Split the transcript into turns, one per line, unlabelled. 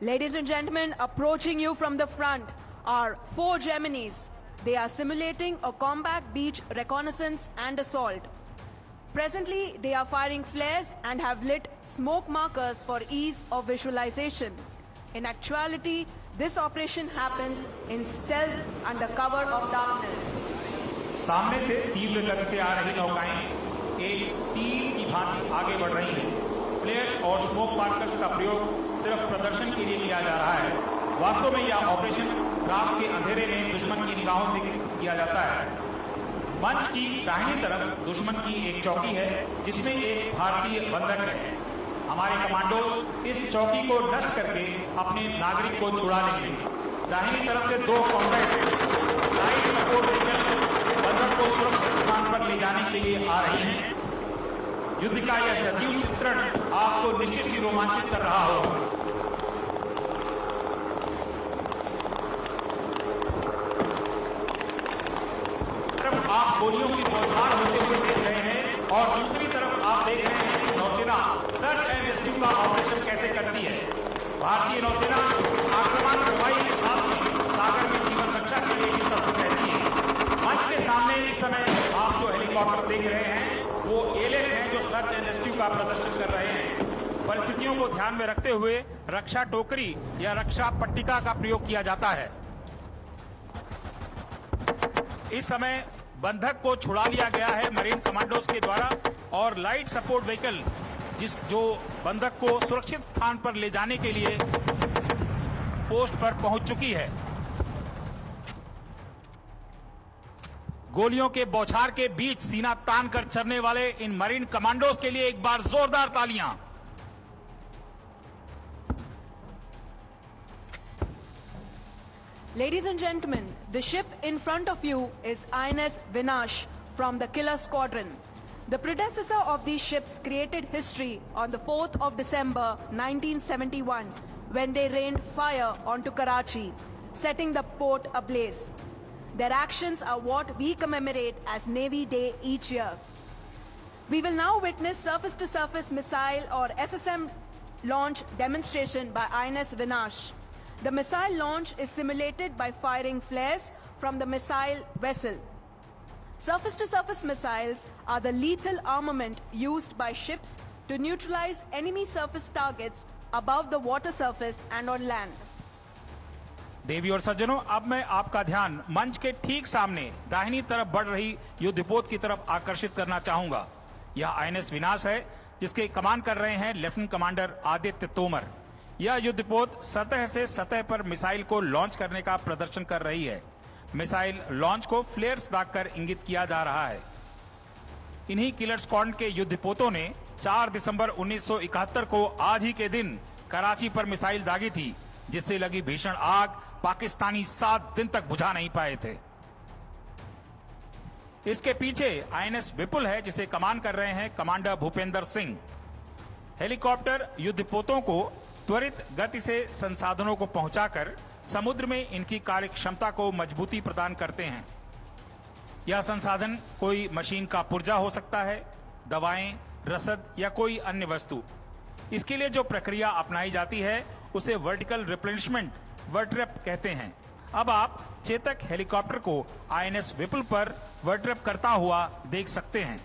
Ladies and gentlemen, approaching you from the front are 4 Geminis. They are simulating a combat beach reconnaissance and assault. Presently, they are firing flares and have lit smoke markers for ease of visualization. In actuality, this operation happens in stealth under cover of darkness.
सामने से तीव्र गति से आ रही नौकाएं एक तीर की भांति आगे बढ़ रही हैं। फ्लेयर्स और स्मोक मार्कर्स का प्रयोग सिर्फ प्रदर्शन के लिए किया जा रहा है। वास्तव में यह ऑपरेशन रात के अंधेरे में दुश्मन की निगाहों से किया जाता है। मंच की दाहिनी तरफ दुश्मन की एक चौकी है जिसमें एक भारतीय बंधक है। हमारे कमांडोज इस चौकी को नष्ट करके अपने नागरिक को छुड़ा लेंगे। दाहिनी तरफ से 2 कॉम्बैट लाइट सपोर्ट व्हीकल बंधक को सुरक्षित स्थान पर ले जाने के लिए आ रही हैं। युद्ध का यह सजीव चित्रण आपको निश्चित ही रोमांचित कर रहा होगा। आप गोलियों की बौछार होते हुए देख रहे हैं और दूसरी तरफ आप देख रहे हैं कि नौसेना सर्च एंड रेस्क्यू का ऑपरेशन कैसे करती है। भारतीय नौसेना आक्रमण हवाई के साथ ही सागर में जीवन रक्षा के लिए भी तत्पर रहती है। मंच के सामने इस समय आप जो हेलीकॉप्टर देख रहे हैं वो एलेक्स हैं जो सर्च एंड रेस्क्यू का प्रदर्शन कर रहे हैं। परिस्थितियों को ध्यान में रखते हुए रक्षा टोकरी या रक्षा पट्टिका का प्रयोग किया जाता है। इस समय बंधक को छुड़ा लिया गया है मरीन कमांडोज के द्वारा और लाइट सपोर्ट व्हीकल जो बंधक को सुरक्षित स्थान पर ले जाने के लिए पोस्ट पर पहुंच चुकी है। गोलियों के बौछार के बीच सीना तान कर चलने वाले इन मरीन कमांडोज के लिए एक बार जोरदार तालियां।
Ladies and gentlemen, the ship in front of you is INS Vinash from the Killer Squadron. The predecessor of these ships created history on the 4th of December 1971 when they rained fire onto Karachi, setting the port ablaze. Their actions are what we commemorate as Navy Day each year. We will now witness surface-to-surface missile or SSM launch demonstration by INS Vinash. The missile launch is simulated by firing flares from the missile vessel. Surface-to-surface missiles are the lethal armament used by ships to neutralize enemy surface targets above the water surface and on land.
देवी और सज्जनों, अब मैं आपका ध्यान मंच के ठीक सामने दाहिनी तरफ बढ़ रही युद्धपोत की तरफ आकर्षित करना चाहूंगा। यह आईएनएस विनाश है जिसके कमान कर रहे हैं लेफ्टिनेंट कमांडर आदित्य तोमर। यह युद्धपोत सतह से सतह पर मिसाइल को लॉन्च करने का प्रदर्शन कर रही है। मिसाइल लॉन्च को फ्लेयर्स दागकर इंगित किया जा रहा है। इन्हीं किलर स्क्वाड्रन के युद्धपोतों ने 4 दिसंबर 1971 को आज ही के दिन कराची पर मिसाइल दागी थी, जिससे लगी भीषण आग पाकिस्तानी 7 दिन तक बुझा नहीं पाए थे। इसके पीछे आईएनएस विपुल है जिसे कमान कर रहे हैं कमांडर भूपेंद्र सिंह। हेलीकॉप्टर युद्धपोतों को त्वरित गति से संसाधनों को पहुंचाकर समुद्र में इनकी कार्य क्षमता को मजबूती प्रदान करते हैं। यह संसाधन कोई मशीन का पुर्जा हो सकता है, दवाएं, रसद या कोई अन्य वस्तु। इसके लिए जो प्रक्रिया अपनाई जाती है उसे वर्टिकल रिप्लेनिशमेंट वर्टरेप कहते हैं। अब आप चेतक हेलीकॉप्टर को आईएनएस विपुल पर वर्टरेप करता हुआ देख सकते हैं।